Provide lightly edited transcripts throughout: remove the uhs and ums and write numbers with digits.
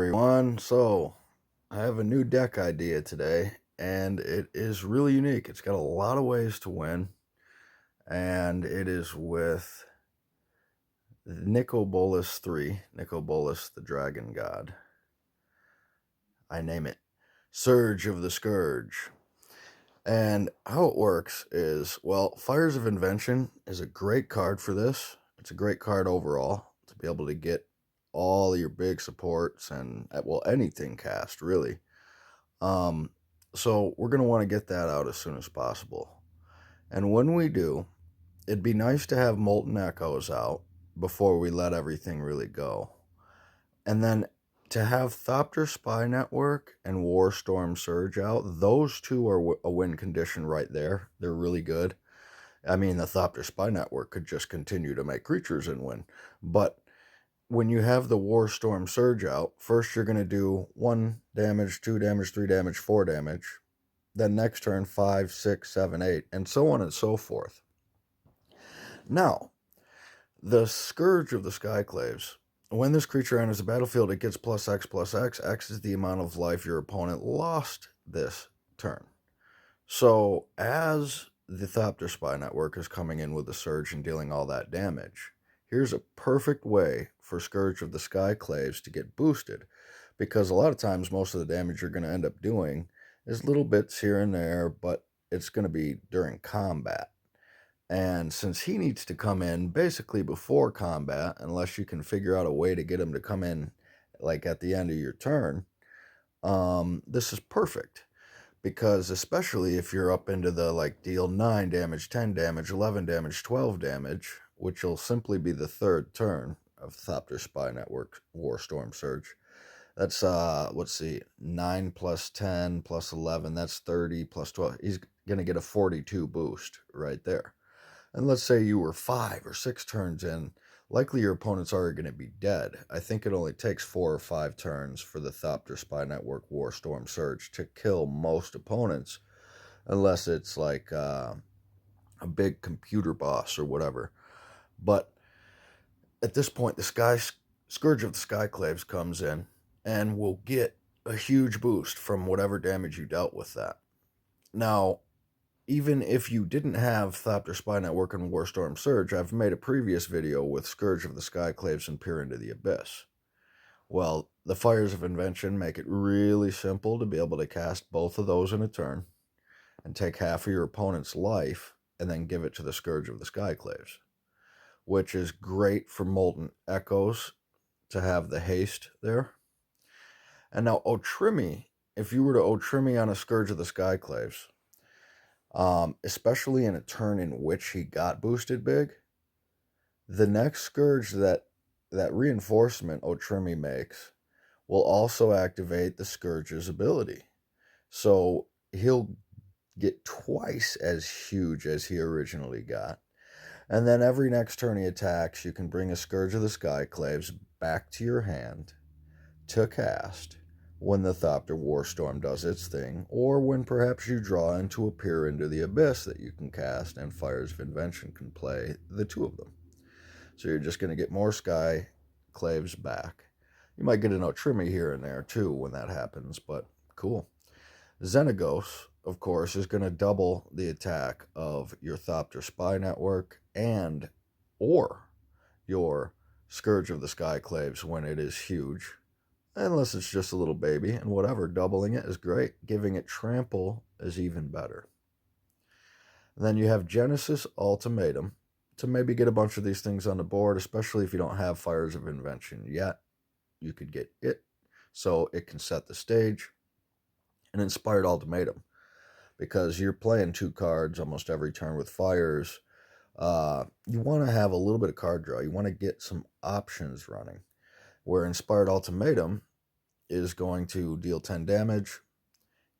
everyone. So, I have a new deck idea today, and it is really unique. It's got a lot of ways to win, and it is with Nicobolus 3, Nicobolus the Dragon God. I name it Surge of the Scourge. And how it works is, well, Fires of Invention is a great card for this. It's a great card overall to be able to get all your big supports and, well, anything cast, really. So we're going to want to get that out as soon as possible. And when we do, it'd be nice to have Molten Echoes out before we let everything really go. And then to have Thopter Spynetwork and Warstorm Surge out, those two are a win condition right there. They're really good. I mean, the Thopter Spynetwork could just continue to make creatures and win. But when you have the Warstorm Surge out, first you're going to do 1 damage, 2 damage, 3 damage, 4 damage. Then next turn, 5, 6, 7, 8, and so on and so forth. Now, the Scourge of the Skyclaves. When this creature enters the battlefield, it gets +X +X. X is the amount of life your opponent lost this turn. So, as the Thopter Spynetwork is coming in with the Surge and dealing all that damage, here's a perfect way for Scourge of the Skyclaves to get boosted, because a lot of times most of the damage you're going to end up doing is little bits here and there, but it's going to be during combat. And since he needs to come in basically before combat, unless you can figure out a way to get him to come in like at the end of your turn, this is perfect. Because especially if you're up into the like deal 9 damage, 10 damage, 11 damage, 12 damage, which will simply be the third turn of Thopter Spynetwork Warstorm Surge. That's, let's see, 9 plus 10 plus 11, that's 30 plus 12. He's going to get a 42 boost right there. And let's say you were 5 or 6 turns in, likely your opponent's already going to be dead. I think it only takes 4 or 5 turns for the Thopter Spynetwork Warstorm Surge to kill most opponents, unless it's like a big computer boss or whatever. But at this point, the Scourge of the Skyclaves comes in and will get a huge boost from whatever damage you dealt with that. Now, even if you didn't have Thopter Spynetwork and Warstorm Surge, I've made a previous video with Scourge of the Skyclaves and Peer into the Abyss. Well, the Fires of Invention make it really simple to be able to cast both of those in a turn and take half of your opponent's life and then give it to the Scourge of the Skyclaves, which is great for Molten Echoes to have the haste there. And now Otrimi, if you were to Otrimi on a Scourge of the Skyclaves, especially in a turn in which he got boosted big, the next Scourge that reinforcement Otrimi makes will also activate the Scourge's ability. So he'll get twice as huge as he originally got. And then every next turn he attacks, you can bring a Scourge of the Skyclaves back to your hand to cast when the Thopter Warstorm does its thing, or when perhaps you draw into a Peer into the Abyss that you can cast, and Fires of Invention can play the two of them. So you're just going to get more Skyclaves back. You might get an Otrimi here and there too when that happens, but cool. Xenagos, of course, is going to double the attack of your Thopter Spynetwork and or your Scourge of the Skyclaves when it is huge. Unless it's just a little baby, and whatever, doubling it is great. Giving it trample is even better. And then you have Genesis Ultimatum to maybe get a bunch of these things on the board, especially if you don't have Fires of Invention yet. You could get it, so it can set the stage. An Inspired Ultimatum, because you're playing 2 cards almost every turn with fires. You want to have a little bit of card draw. You want to get some options running, where Inspired Ultimatum is going to deal 10 damage,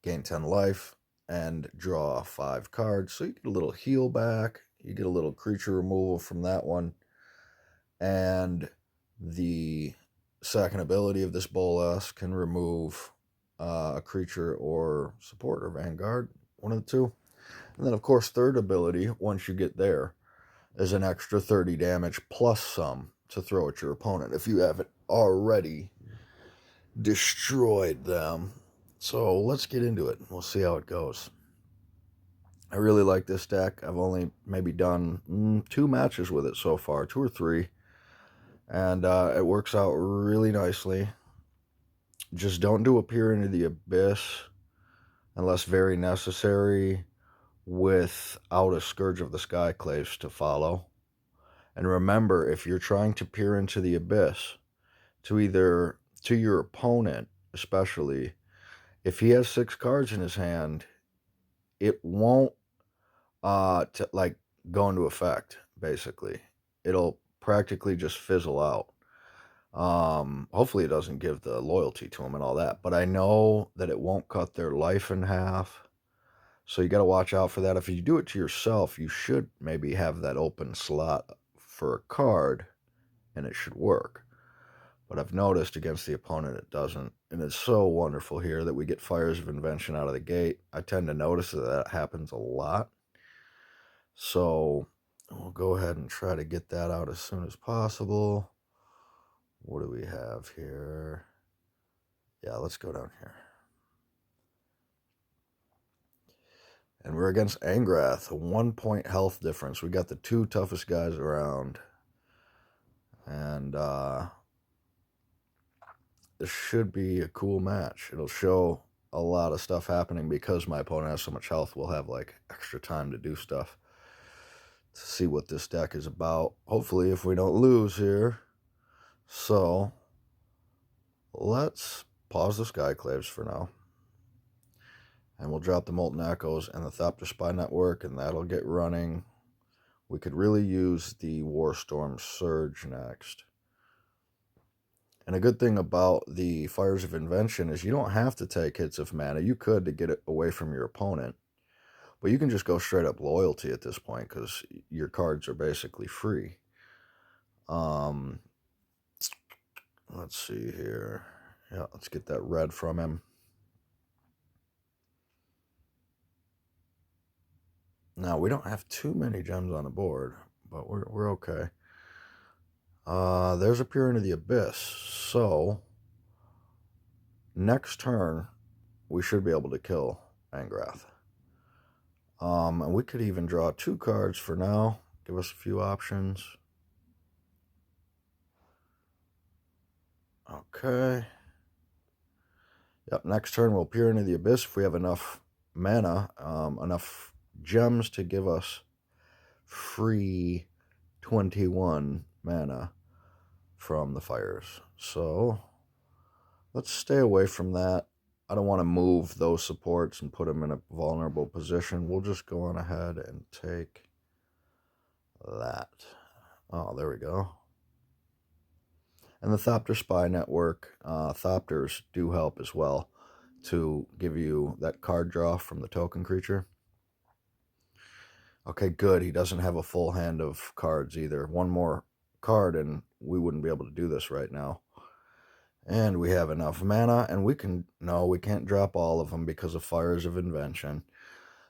gain 10 life, and draw 5 cards. So you get a little heal back, you get a little creature removal from that one, and the second ability of this Bolas can remove a creature or support or Vanguard, one of the two. And then, of course, third ability, once you get there, is an extra 30 damage plus some to throw at your opponent if you haven't already destroyed them. So let's get into it. We'll see how it goes. I really like this deck. I've only maybe done 2 matches with it so far, 2 or 3. And it works out really nicely. Just don't do a Peer into the Abyss unless very necessary without a Scourge of the Skyclaves to follow. And remember, if you're trying to peer into the Abyss, to your opponent, especially, if he has 6 cards in his hand, it won't go into effect, basically. It'll practically just fizzle out. Hopefully it doesn't give the loyalty to him and all that, but I know that it won't cut their life in half. So you got to watch out for that. If you do it to yourself, you should maybe have that open slot for a card and it should work. But I've noticed against the opponent it doesn't. And it's so wonderful here that we get Fires of Invention out of the gate. I tend to notice that happens a lot. So we'll go ahead and try to get that out as soon as possible. What do we have here? Yeah, let's go down here. And we're against Angrath, a 1-point health difference. We got the 2 toughest guys around. And this should be a cool match. It'll show a lot of stuff happening because my opponent has so much health. We'll have like extra time to do stuff to see what this deck is about. Hopefully, if we don't lose here. So let's pause the Skyclaves for now. And we'll drop the Molten Echoes and the Thopter Spynetwork, and that'll get running. We could really use the Warstorm Surge next. And a good thing about the Fires of Invention is you don't have to take hits of mana. You could to get it away from your opponent. But you can just go straight up loyalty at this point because your cards are basically free. Let's see here. Yeah, let's get that red from him. Now, we don't have too many gems on the board, but we're okay. There's a Peer into the Abyss. So, next turn, we should be able to kill Angrath. And we could even draw 2 cards for now. Give us a few options. Okay. Yep, next turn we'll Peer into the Abyss if we have enough mana, enough gems to give us free 21 mana from the fires. So let's stay away from that. I don't want to move those supports and put them in a vulnerable position. We'll just go on ahead and take that. Oh, there we go. And the Thopter Spynetwork, Thopters do help as well to give you that card draw from the token creature. Okay, good. He doesn't have a full hand of cards either. 1 more card and we wouldn't be able to do this right now. And we have enough mana, and we can't drop all of them because of Fires of Invention.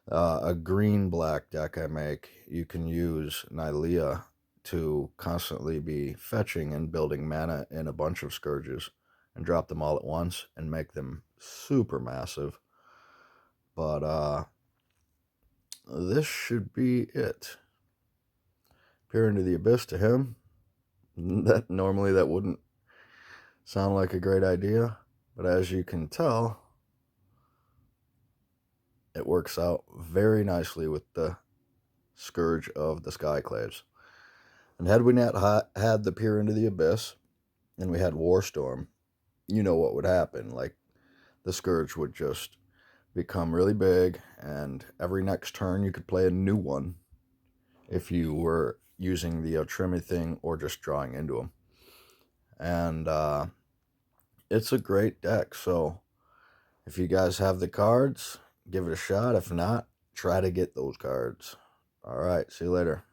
A green-black deck I make, you can use Nylea to constantly be fetching and building mana in a bunch of Scourges and drop them all at once and make them super massive. But this should be it. Peer into the Abyss to him. Normally that wouldn't sound like a great idea, but as you can tell, it works out very nicely with the Scourge of the Skyclaves. And had we not had the Peer into the Abyss, and we had Warstorm, you know what would happen. Like, the Scourge would just become really big, and every next turn you could play a new one if you were using the Trimmy thing or just drawing into them. And it's a great deck, so if you guys have the cards, give it a shot. If not, try to get those cards. All right, see you later.